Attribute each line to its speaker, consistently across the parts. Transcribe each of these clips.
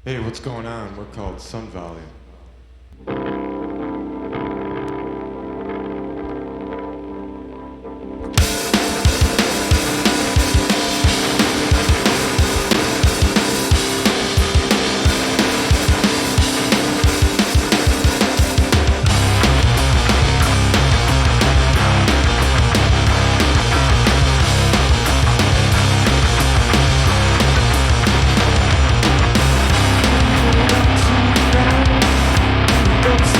Speaker 1: Hey, what's going on? We're called SUNVOLUME.
Speaker 2: Don't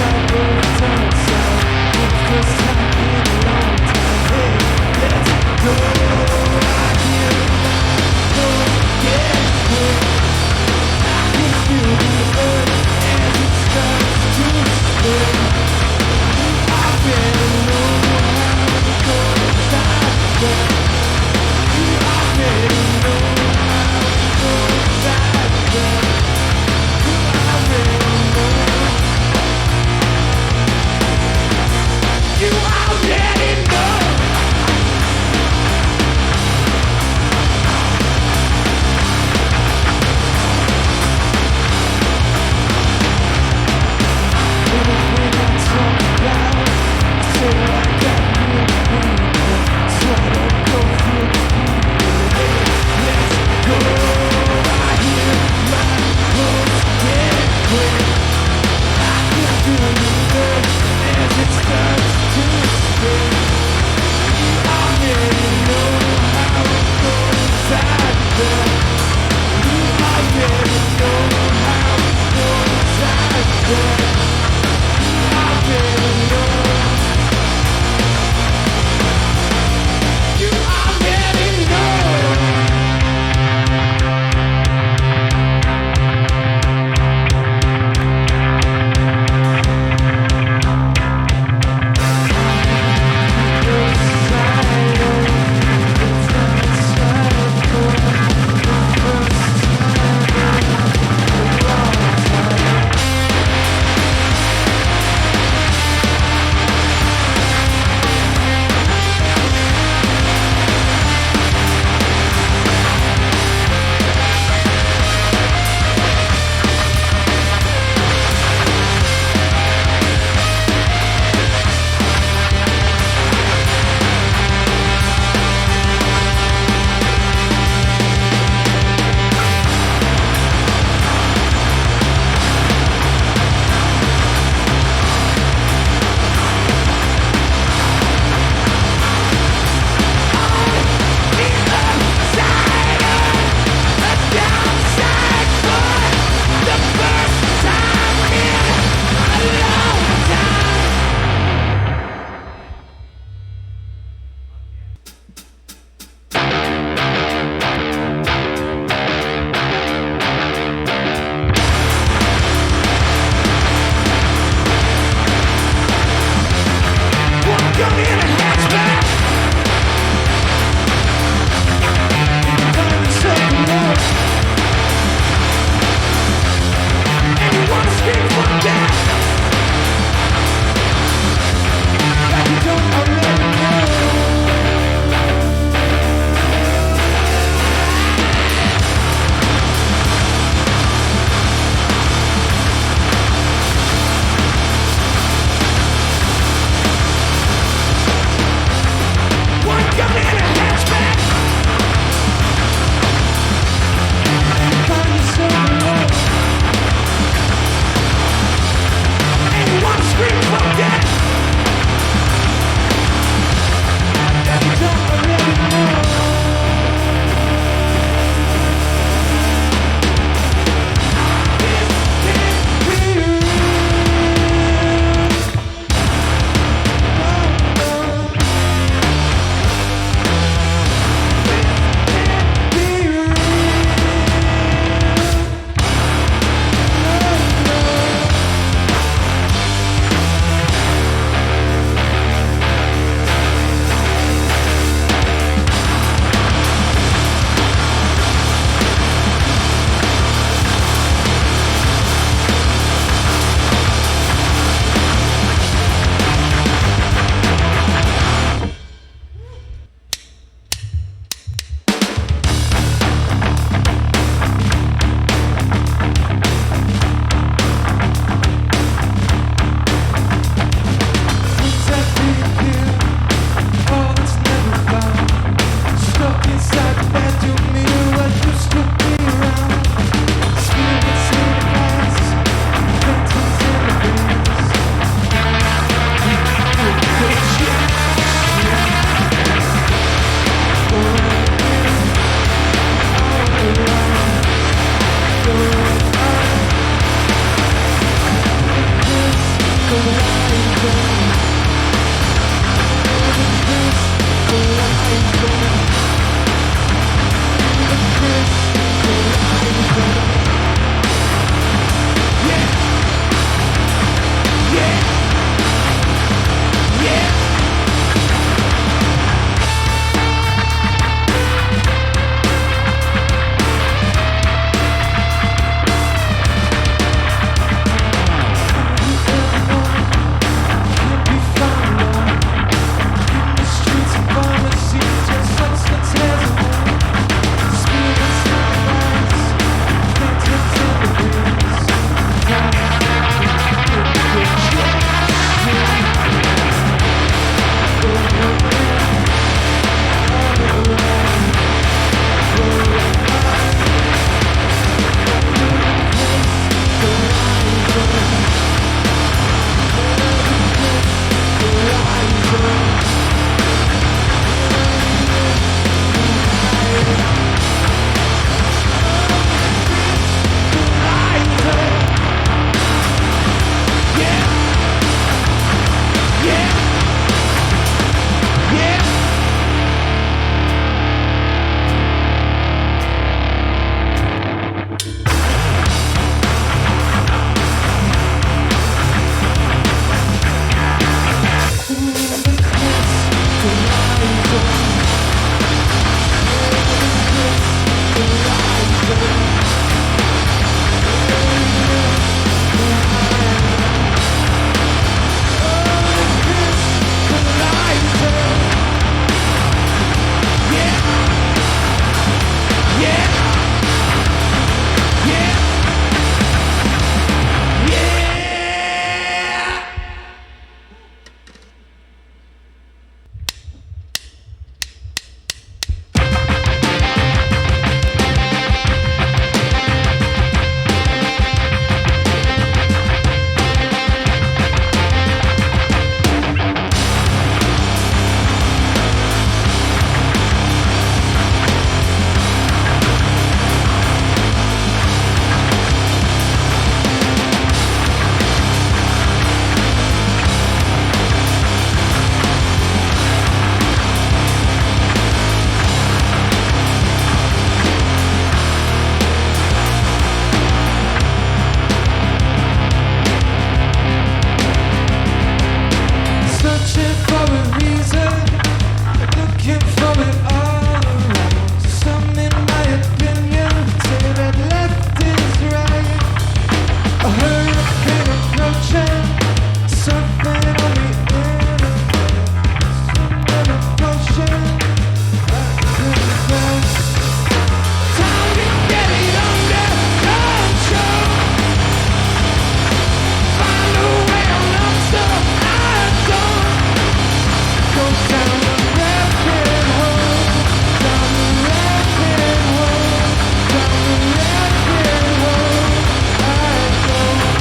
Speaker 1: hurricane approaching, surfing on the infinite ocean. Time to get it under control. Find a way on up so I don't go down the rabbit hole, down the rabbit hole, down the rabbit hole. I go.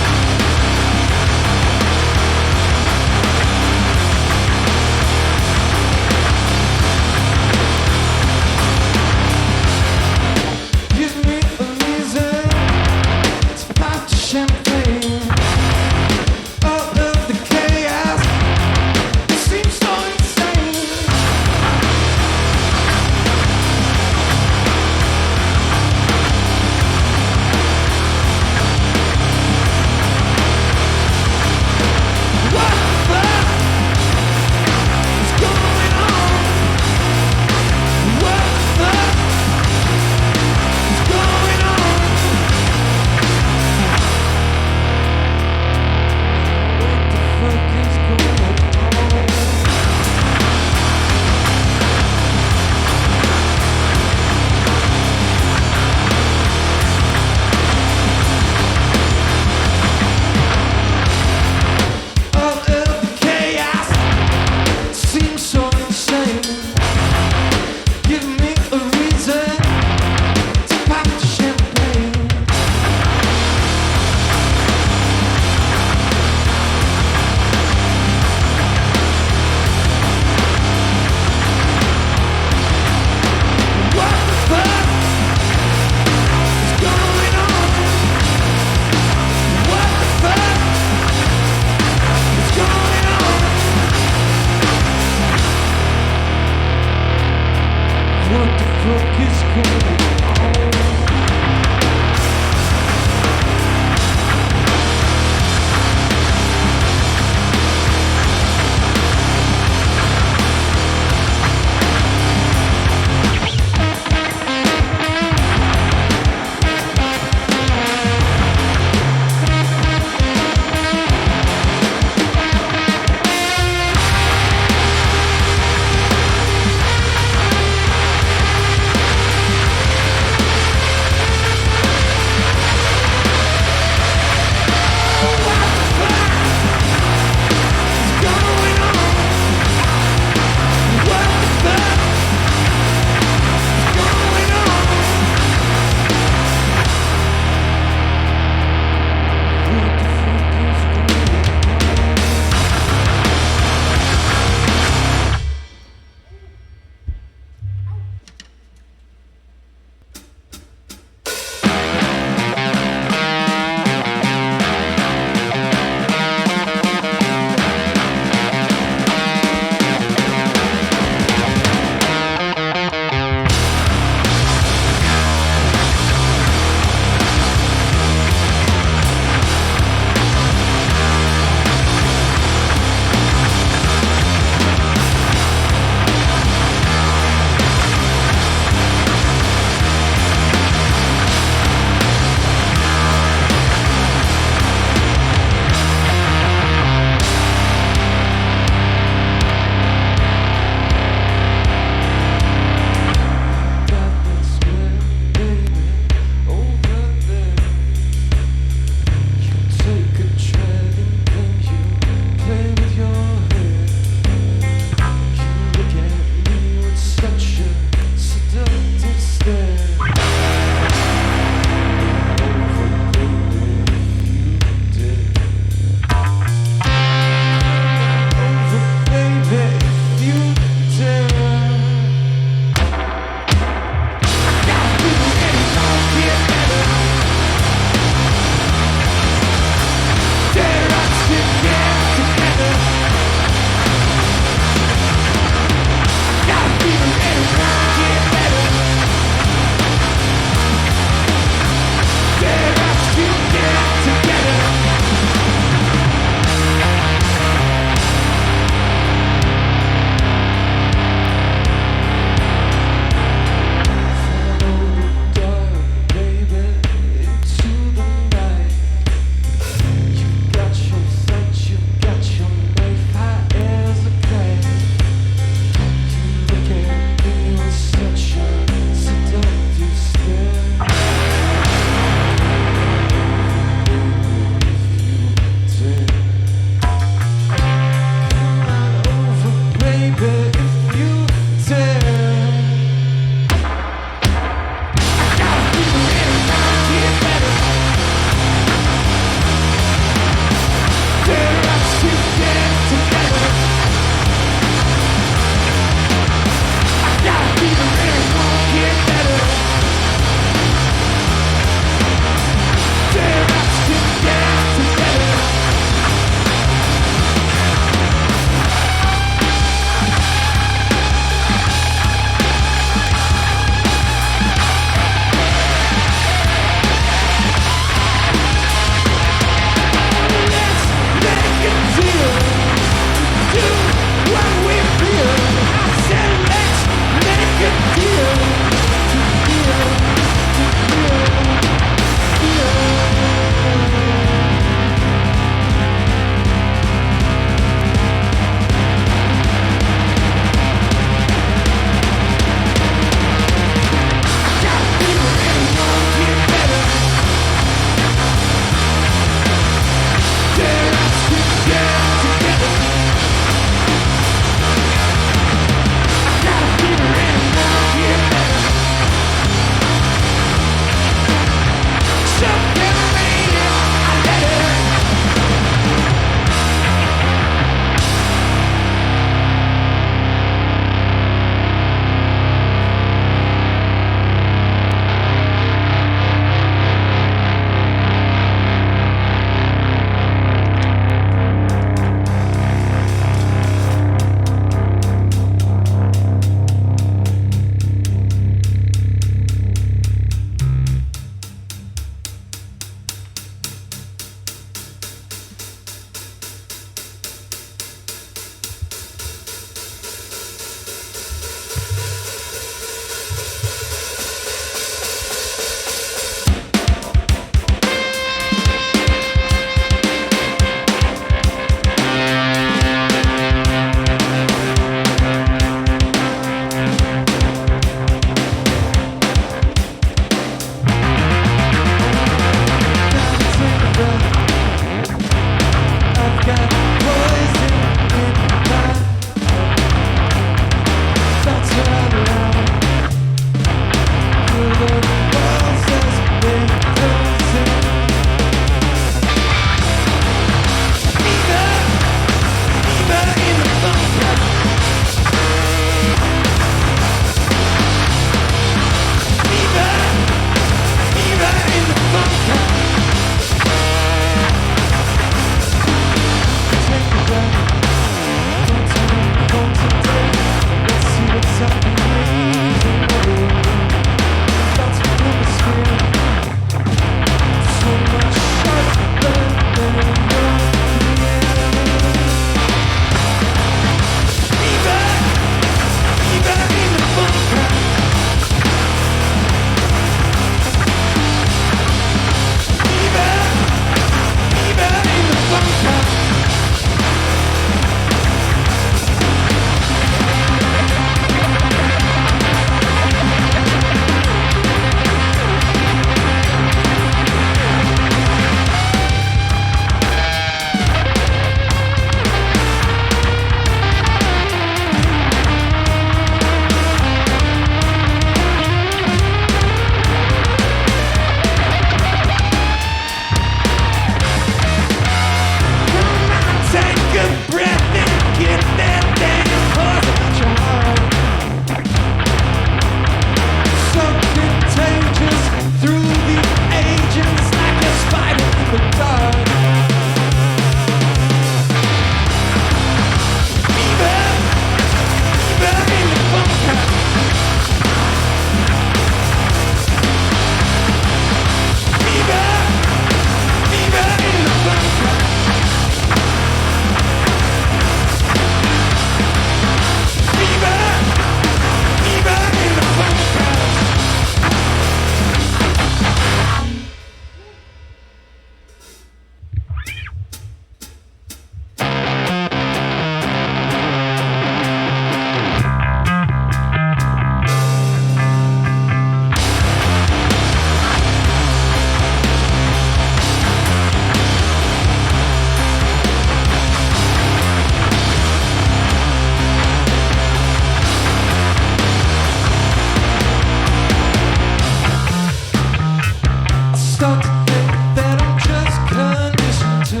Speaker 1: Start to think that I'm just conditioned to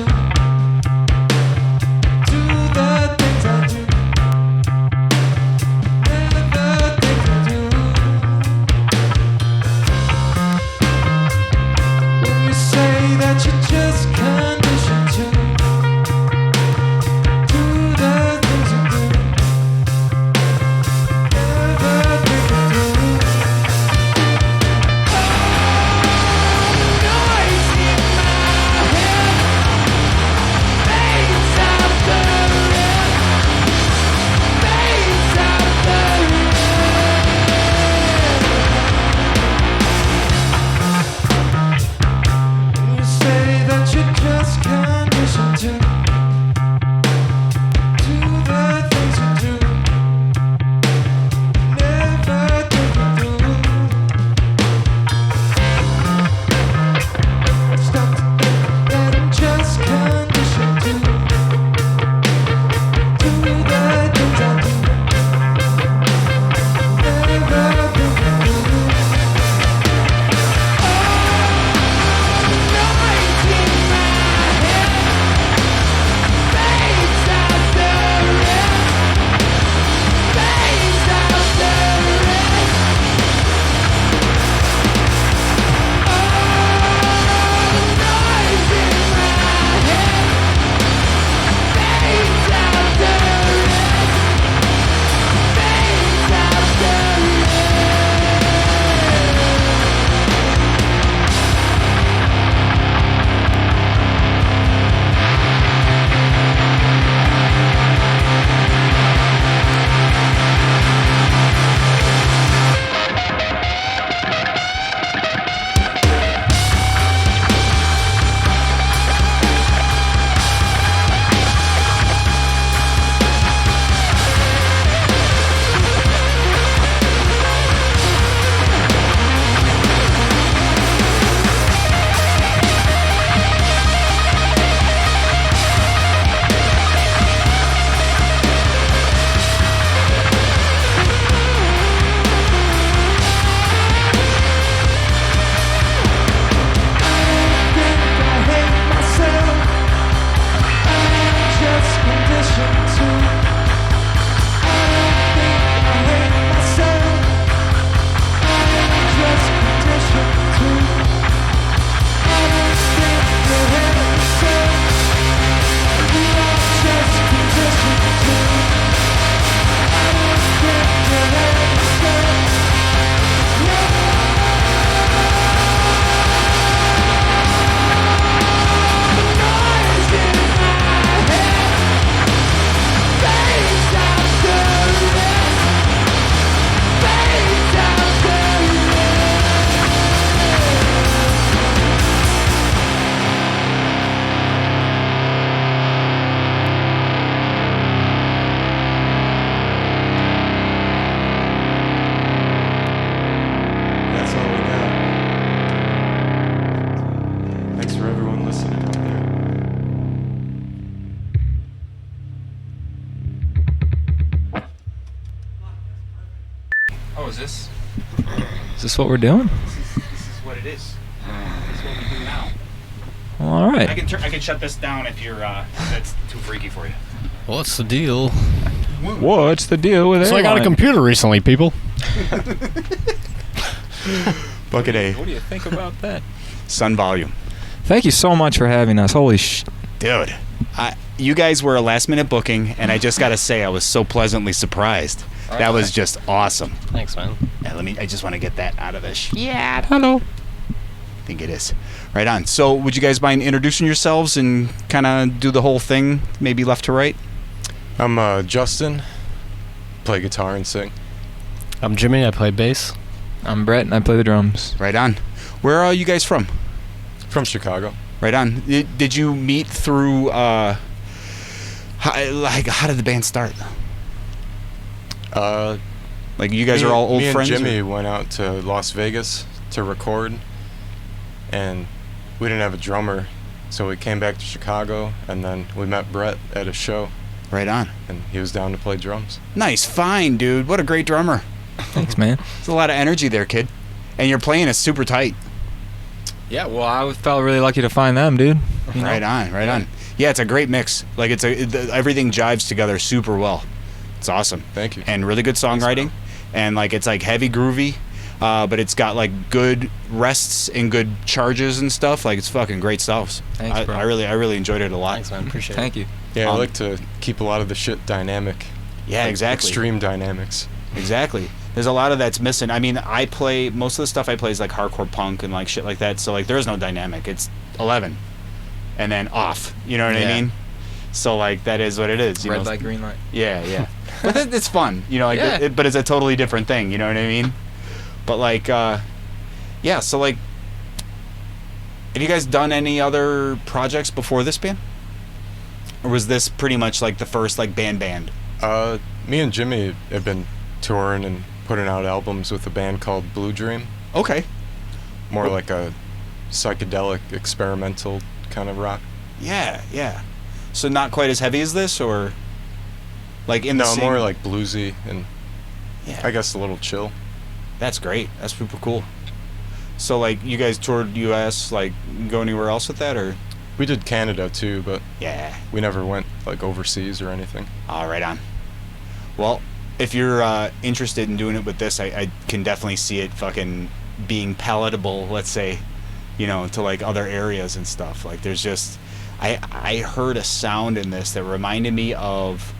Speaker 1: do the things I do, never things I do. When you say that you're just conditioned to do the things you do, never things I do. Noise in my head fades out the red, fades out the red. You say that you're just conditioned to do the things you do, never think you do. Stop to think that I'm just conditioned to do the things I do, never think you do. Noise in my head fades out the red, fades out the red. Noise in my head fades out the red, fades out the
Speaker 2: That's all we got. Thanks for everyone listening out there.
Speaker 3: Oh, is this?
Speaker 4: Is this what we're doing?
Speaker 3: This is what it is. This is what we do now.
Speaker 4: Well, all right.
Speaker 3: I can shut this down if you're if that's too freaky for you.
Speaker 5: What's the deal?
Speaker 4: What's the deal with it?
Speaker 5: So I got a computer recently, people.
Speaker 3: Bucket A.
Speaker 4: What do you think about that?
Speaker 3: SUNVOLUME.
Speaker 4: Thank you so much for having us. Holy
Speaker 3: Dude, you guys were a last minute booking, and I just gotta say I was so pleasantly surprised. That was just awesome.
Speaker 5: Thanks, man.
Speaker 3: Yeah, I just want to get that out of this.
Speaker 4: Yeah. Hello.
Speaker 3: I think it is. Right on. So, would you guys mind introducing yourselves and kind of do the whole thing, maybe left to right?
Speaker 2: I'm Justin. Play guitar and sing.
Speaker 5: I'm Jimmy. I play bass.
Speaker 4: I'm Brett, and I play the drums.
Speaker 3: Right on. Where are you guys from?
Speaker 2: From Chicago.
Speaker 3: Right on. Did you meet through? How did the band start? Like you guys are all old friends?
Speaker 2: Me and Jimmy went out to Las Vegas to record, and we didn't have a drummer, so we came back to Chicago, and then we met Brett at a show.
Speaker 3: Right on.
Speaker 2: And he was down to play drums.
Speaker 3: Nice find, dude. What a great drummer.
Speaker 4: Thanks, man.
Speaker 3: There's a lot of energy there, kid. And you're playing it super tight.
Speaker 4: Yeah, well, I felt really lucky to find them, dude. You know?
Speaker 3: Right on. Yeah, it's a great mix. Like everything jives together super well. It's awesome.
Speaker 2: Thank you.
Speaker 3: And really good songwriting, and like it's like heavy groovy, but it's got like good rests and good charges and stuff. Like it's fucking great stuff.
Speaker 4: Thanks, bro.
Speaker 3: I really enjoyed it a lot.
Speaker 5: Thanks, man. Appreciate
Speaker 4: Thank you.
Speaker 2: Yeah, I like to keep a lot of the shit dynamic.
Speaker 3: Yeah,
Speaker 2: like
Speaker 3: exactly.
Speaker 2: Extreme dynamics.
Speaker 3: Exactly. There's a lot of that's missing. I mean, I play most of the stuff I play is like hardcore punk and like shit like that. So like there is no dynamic. It's 11, and then off. You know what I
Speaker 4: Yeah.
Speaker 3: mean? So like that is what it is. You
Speaker 4: Red
Speaker 3: know?
Speaker 4: light, green light.
Speaker 3: Yeah. But it's fun. You know, like
Speaker 4: Yeah.
Speaker 3: but it's a totally different thing. You know what I mean? But like, yeah. So like, have you guys done any other projects before this band? Or was this pretty much like the first like band?
Speaker 2: Me and Jimmy have been touring and putting out albums with a band called Blue Dream.
Speaker 3: Okay.
Speaker 2: More like a psychedelic, experimental kind of rock.
Speaker 3: Yeah. So not quite as heavy as this, or like in the
Speaker 2: No,
Speaker 3: same...
Speaker 2: more like bluesy and
Speaker 3: Yeah.
Speaker 2: I guess a little chill.
Speaker 3: That's great. That's super cool. So like you guys toured U.S. Like go anywhere else with that, or?
Speaker 2: We did Canada too, but
Speaker 3: Yeah.
Speaker 2: we never went like overseas or anything.
Speaker 3: All right on. Well, if you're interested in doing it with this, I can definitely see it fucking being palatable, let's say, you know, to like other areas and stuff. Like there's just, I heard a sound in this that reminded me of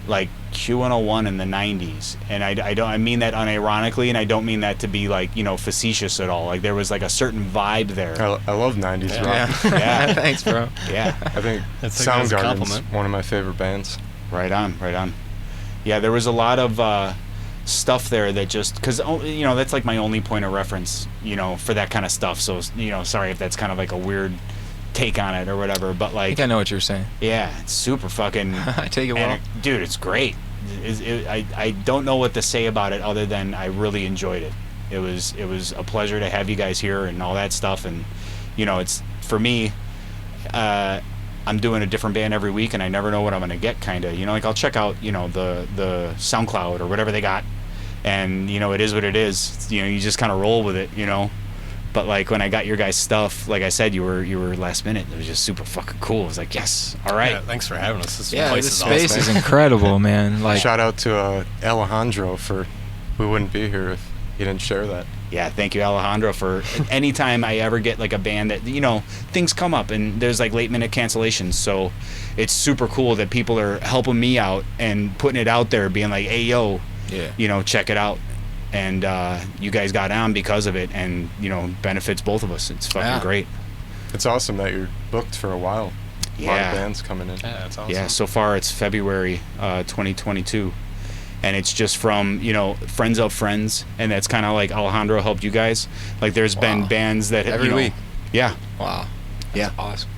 Speaker 3: like Q101 in the 90s. And I mean that unironically, and I don't mean that to be like, you know, facetious at all. Like there was like a certain vibe there.
Speaker 2: I love 90s
Speaker 5: Yeah.
Speaker 2: rock.
Speaker 3: Yeah.
Speaker 4: Thanks, bro.
Speaker 3: Yeah.
Speaker 2: I think
Speaker 5: That's a compliment.
Speaker 2: Soundgarden's one of my favorite bands.
Speaker 3: Right on. Yeah, there was a lot of stuff there that just, because, you know, that's like my only point of reference, you know, for that kind of stuff. So, you know, sorry if that's kind of like a weird take on it or whatever, but
Speaker 4: I
Speaker 3: like,
Speaker 4: think I know what you're saying.
Speaker 3: yeah, it's super fucking,
Speaker 4: I take it well.
Speaker 3: dude, it's great. I don't know what to say about it other than I really enjoyed it. It was a pleasure to have you guys here and all that stuff. And, you know, it's, for me, I'm doing a different band every week, and I never know what I'm gonna get. Kind of, you know, like I'll check out, you know, the SoundCloud or whatever they got, and you know, it is what it is. You know, you just kind of roll with it, you know. But like when I got your guys' stuff, like I said, you were last minute. It was just super fucking cool. It was like, yes, all right.
Speaker 5: Yeah, thanks for having us. This
Speaker 4: Yeah,
Speaker 5: place
Speaker 4: this
Speaker 5: is
Speaker 4: space
Speaker 5: awesome.
Speaker 4: is incredible, man. Like,
Speaker 2: Shout out to Alejandro for we wouldn't be here if he didn't share that.
Speaker 3: Yeah, thank you, Alejandro, for anytime I ever get like a band that, you know, things come up and there's like late minute cancellations. So it's super cool that people are helping me out and putting it out there, being like, hey, yo,
Speaker 4: yeah.
Speaker 3: you know, check it out. And you guys got on because of it, and, you know, benefits both of us. It's fucking
Speaker 4: Yeah.
Speaker 3: great.
Speaker 2: It's awesome that you're booked for a while. A lot
Speaker 3: Yeah.
Speaker 2: of bands coming in.
Speaker 5: Yeah, that's awesome.
Speaker 3: Yeah, so far it's February 2022. And it's just from, you know, friends of friends. And that's kind of like Alejandro helped you guys. Like there's been
Speaker 4: Wow.
Speaker 3: bands that,
Speaker 4: Every
Speaker 3: you know,
Speaker 4: week.
Speaker 3: Yeah.
Speaker 4: Wow.
Speaker 3: Yeah.
Speaker 4: Awesome.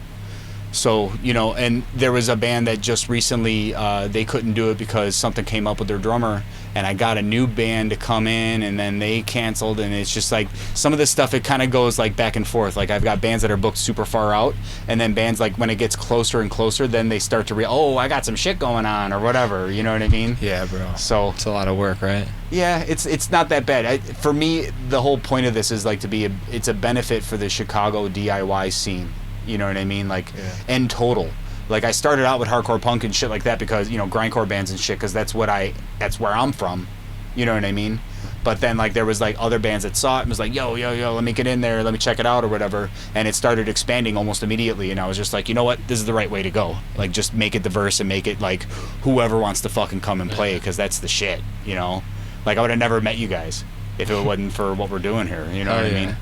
Speaker 3: So, you know, and there was a band that just recently, they couldn't do it because something came up with their drummer, and I got a new band to come in, and then they canceled, and it's just like, some of this stuff, it kind of goes like back and forth. Like I've got bands that are booked super far out, and then bands like when it gets closer and closer, then they start to oh, I got some shit going on, or whatever, you know what I mean?
Speaker 4: Yeah, bro.
Speaker 3: So,
Speaker 4: It's a lot of work, right?
Speaker 3: yeah, it's not that bad. For me, the whole point of this is like it's a benefit for the Chicago DIY scene. You know what I mean? Like, in total. Like, I started out with hardcore punk and shit like that because, you know, grindcore bands and shit, because that's where I'm from. You know what I mean? But then, like, there was, like, other bands that saw it and was like, yo, let me get in there, let me check it out or whatever. And it started expanding almost immediately. And I was just like, you know what? This is the right way to go. Like, just make it diverse and make it, like, whoever wants to fucking come and play, because that's the shit, you know? Like, I would have never met you guys if it wasn't for what we're doing here. You know what I mean?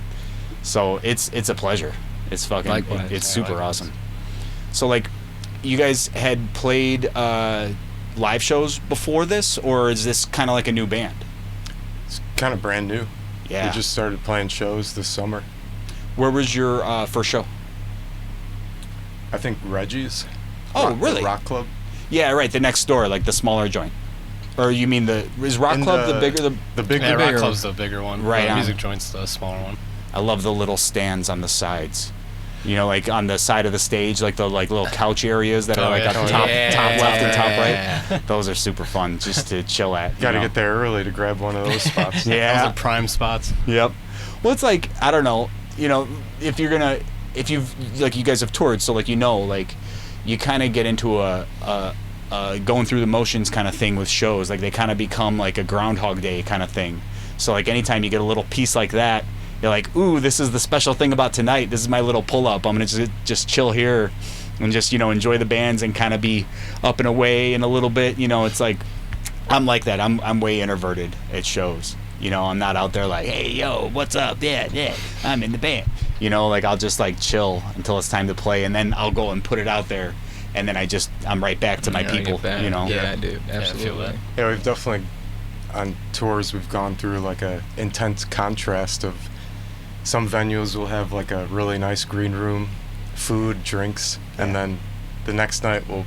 Speaker 3: So, it's a pleasure. It's fucking,
Speaker 4: Likewise.
Speaker 3: it's
Speaker 5: Yeah,
Speaker 3: super
Speaker 5: likewise.
Speaker 3: awesome. So, like, you guys had played live shows before this, or is this kind of like a new band?
Speaker 2: It's kind of brand new.
Speaker 3: Yeah.
Speaker 2: We just started playing shows this summer.
Speaker 3: Where was your first show?
Speaker 2: I think Reggie's.
Speaker 3: Oh,
Speaker 2: The
Speaker 3: really?
Speaker 2: Rock Club.
Speaker 3: Yeah, right. The next door, like the smaller joint. Or you mean is Rock
Speaker 2: In
Speaker 3: Club the bigger?
Speaker 2: The big
Speaker 5: Yeah,
Speaker 2: the
Speaker 5: Rock
Speaker 2: bigger
Speaker 5: Club's the bigger one.
Speaker 3: Right on.
Speaker 5: Music Joint's the smaller one.
Speaker 3: I love the little stands on the sides. You know, like on the side of the stage, like the little couch areas that are like at the top left and top right. Those are super fun just to chill at.
Speaker 2: Got to
Speaker 3: you know?
Speaker 2: get there early to grab one of those spots.
Speaker 3: Yeah.
Speaker 5: Those are prime spots.
Speaker 3: Yep. Well, it's like, I don't know. you know, if you've like you guys have toured, so like like you kind of get into a going through the motions kind of thing with shows. Like they kind of become like a Groundhog Day kind of thing. So like anytime you get a little piece like that, you're like, ooh, this is the special thing about tonight. This is my little pull up. I'm gonna just chill here and just enjoy the bands and kind of be up and away in a little bit. It's like I'm like that. I'm way introverted at shows. I'm not out there like, hey, yo, what's up? Yeah, I'm in the band. Like I'll just like chill until it's time to play, and then I'll go and put it out there, and then I'm right back to my people.
Speaker 4: Yeah, dude, absolutely.
Speaker 2: Yeah, we've definitely on tours we've gone through like a intense contrast of some venues will have like a really nice green room, food, drinks, and then the next night we'll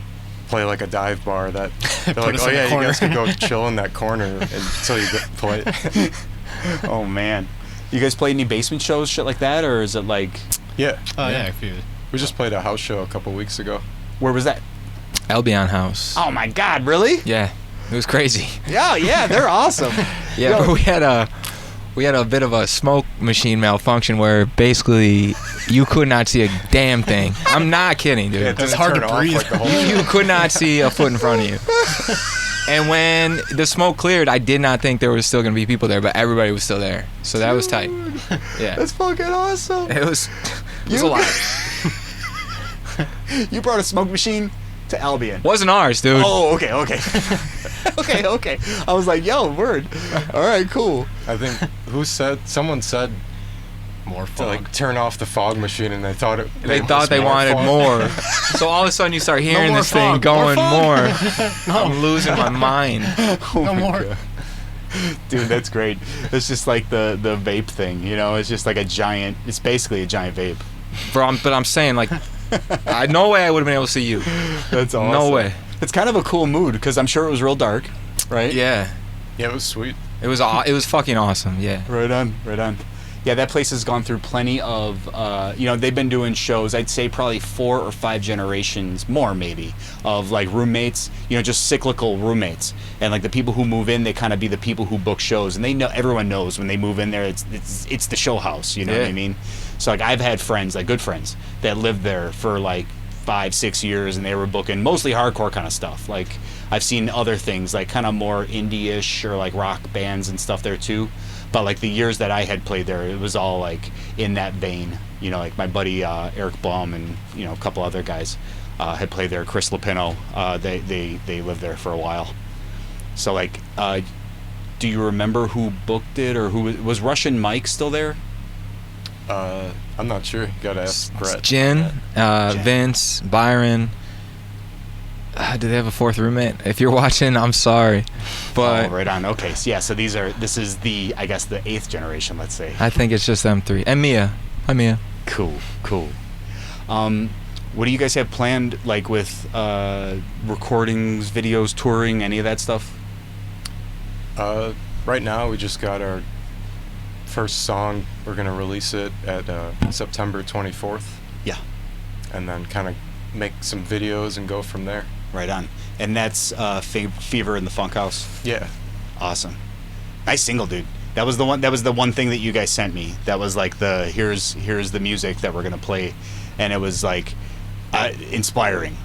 Speaker 2: play like a dive bar that they're like, oh yeah, you guys can go chill in that corner until you play.
Speaker 3: Oh man, you guys play any basement shows, shit like that, or is it like?
Speaker 2: Yeah.
Speaker 5: Oh yeah, a few.
Speaker 2: We just played a house show a couple weeks ago.
Speaker 3: Where was that?
Speaker 4: Albion House.
Speaker 3: Oh my God, really?
Speaker 4: Yeah, it was crazy.
Speaker 3: Yeah, they're awesome.
Speaker 4: Yeah, but we had a bit of a smoke machine malfunction where basically you could not see a damn thing. I'm not kidding, dude.
Speaker 2: Yeah,
Speaker 5: It's hard to breathe.
Speaker 2: Like the whole
Speaker 4: You could not see a foot in front of you. And when the smoke cleared, I did not think there was still going to be people there, but everybody was still there. So that was tight. Yeah.
Speaker 3: That's fucking awesome.
Speaker 4: It was a lot.
Speaker 3: You brought a smoke machine to Albion.
Speaker 4: Wasn't ours, dude.
Speaker 3: Oh, okay. Okay. I was like, yo, word. All right, cool.
Speaker 2: I think someone said
Speaker 5: More
Speaker 2: to
Speaker 5: fog.
Speaker 2: like turn off the fog machine, and they thought
Speaker 4: They thought they wanted
Speaker 2: fog.
Speaker 4: more. So all of a sudden you start hearing
Speaker 5: more
Speaker 4: this thing
Speaker 5: fog,
Speaker 4: going
Speaker 5: more
Speaker 4: more.
Speaker 5: fog.
Speaker 4: I'm losing my mind.
Speaker 5: No more.
Speaker 3: Dude, that's great. It's just like the vape thing, It's just like it's basically a giant vape.
Speaker 4: But I'm saying, like, no way I would have been able to see you.
Speaker 3: That's awesome.
Speaker 4: No way.
Speaker 3: It's kind of a cool mood because I'm sure it was real dark, right?
Speaker 4: Yeah.
Speaker 2: Yeah, it was sweet.
Speaker 4: It was fucking awesome. Yeah.
Speaker 3: Right on. Yeah, that place has gone through plenty of, they've been doing shows, I'd say probably 4 or 5 generations, more maybe, of like roommates, just cyclical roommates. And like the people who move in, they kind of be the people who book shows. And everyone knows when they move in there, it's the show house, what I mean? So like I've had friends, like good friends, that lived there for like 5-6 years, and they were booking mostly hardcore kind of stuff. Like I've seen other things like kind of more indie-ish or like rock bands and stuff there too. But like the years that I had played there, it was all like in that vein. Like my buddy Eric Blum and a couple other guys had played there. Chris Lupino, they lived there for a while. So like, do you remember who booked it, or who was Russian Mike still there?
Speaker 2: I'm not sure. You gotta ask Brett.
Speaker 4: Jen, Vince, Byron. Do they have a 4th roommate? If you're watching, I'm sorry, but
Speaker 3: right on. Okay, so yeah. So this is the, I guess, the 8th generation. Let's say.
Speaker 4: I think it's just them 3 and Mia. Hi, Mia.
Speaker 3: Cool. What do you guys have planned, like with recordings, videos, touring, any of that stuff?
Speaker 2: Right now we just got our first song. We're gonna release it at September 24th.
Speaker 3: Yeah.
Speaker 2: And then kind of make some videos and go from there.
Speaker 3: Right on. And that's Fever in the Funk House.
Speaker 2: Yeah.
Speaker 3: Awesome. Nice single, dude. That was the one thing that you guys sent me. That was like here's the music that we're gonna play, and it was like inspiring.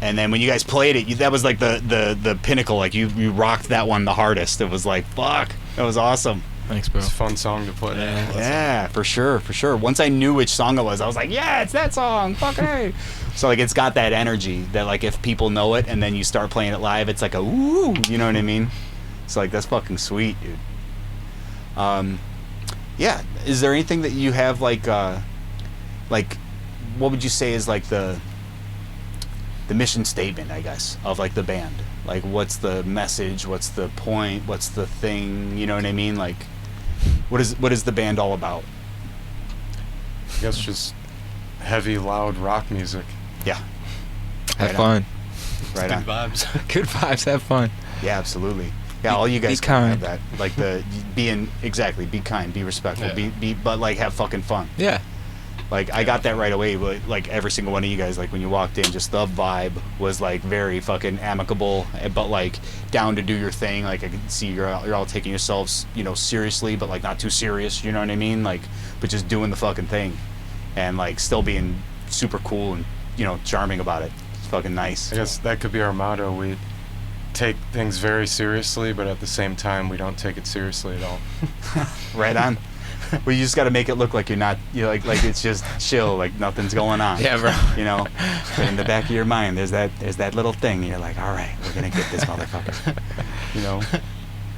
Speaker 3: And then when you guys played it, that was like the pinnacle. Like you rocked that one the hardest. It was like fuck. That was awesome.
Speaker 4: Thanks, bro.
Speaker 2: It's a fun song to play.
Speaker 3: Yeah, for sure. Once I knew which song it was, I was like, yeah, it's that song. Fucking hey. So like it's got that energy that like if people know it and then you start playing it live, it's like a woo, you know what I mean? So like that's fucking sweet, dude. Yeah. Is there anything that you have like what would you say is like the mission statement, I guess, of like the band? Like what's the message? What's the point? What's the thing? You know what I mean? Like what is the band all about?
Speaker 2: I guess just heavy, loud rock music.
Speaker 3: Yeah.
Speaker 4: Have fun.
Speaker 3: Right
Speaker 5: Good
Speaker 3: on.
Speaker 5: vibes.
Speaker 4: Good vibes. Have fun.
Speaker 3: Yeah, absolutely. Yeah, all you guys
Speaker 4: Be
Speaker 3: can have
Speaker 4: kind.
Speaker 3: that. Like be kind, be respectful,
Speaker 5: Yeah.
Speaker 3: be but like have fucking fun.
Speaker 4: Yeah.
Speaker 3: Like I got that right away, but like every single one of you guys, like when you walked in, just the vibe was like very fucking amicable, but like down to do your thing. Like I can see you're all taking yourselves, you know, seriously, but like not too serious. You know what I mean? Like, but just doing the fucking thing, and like still being super cool and, you know, charming about it. It's fucking nice.
Speaker 2: I guess that could be our motto. We take things very seriously, but at the same time, we don't take it seriously at all.
Speaker 3: Right on. Well, you just got to make it look like you're not, you know, like it's just chill, like nothing's going on.
Speaker 4: Yeah, bro.
Speaker 3: You know, but in the back of your mind, there's that little thing. And you're like, all right, we're gonna get this motherfucker. You know.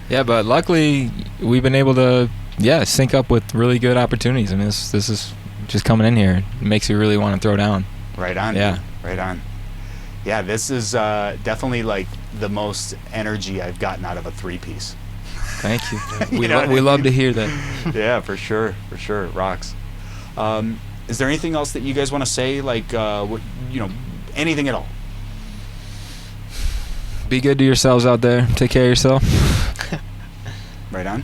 Speaker 4: Yeah, but luckily we've been able to sync up with really good opportunities. I mean, this is just coming in here. It makes you really want to throw down.
Speaker 3: Right on.
Speaker 4: Yeah.
Speaker 3: Dude. Right on. Yeah, this is definitely like the most energy I've gotten out of a 3-piece.
Speaker 4: Thank you.
Speaker 3: You
Speaker 4: We
Speaker 3: know what I
Speaker 4: love
Speaker 3: mean?
Speaker 4: to hear that.
Speaker 3: Yeah, for sure. It rocks. Is there anything else that you guys want to say? Like, what, you know, anything at all?
Speaker 4: Be good to yourselves out there. Take care of yourself.
Speaker 3: Right on.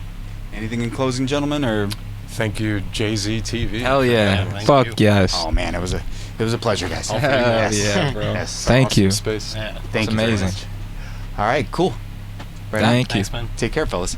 Speaker 3: Anything in closing, gentlemen, or?
Speaker 2: Thank you, JZTV.
Speaker 4: Hell yeah.
Speaker 5: Yeah, thank
Speaker 4: Fuck
Speaker 5: you.
Speaker 4: yes.
Speaker 3: Oh man, it was a pleasure, guys.
Speaker 5: All for you.
Speaker 4: Hell yeah, bro.
Speaker 3: Yes.
Speaker 4: Thank you.
Speaker 2: Space.
Speaker 5: Yeah.
Speaker 3: Thank
Speaker 4: It's
Speaker 3: you very
Speaker 4: amazing.
Speaker 3: much. All right, cool. Right on.
Speaker 4: Thank you.
Speaker 5: Thanks, man.
Speaker 3: Take care, fellas.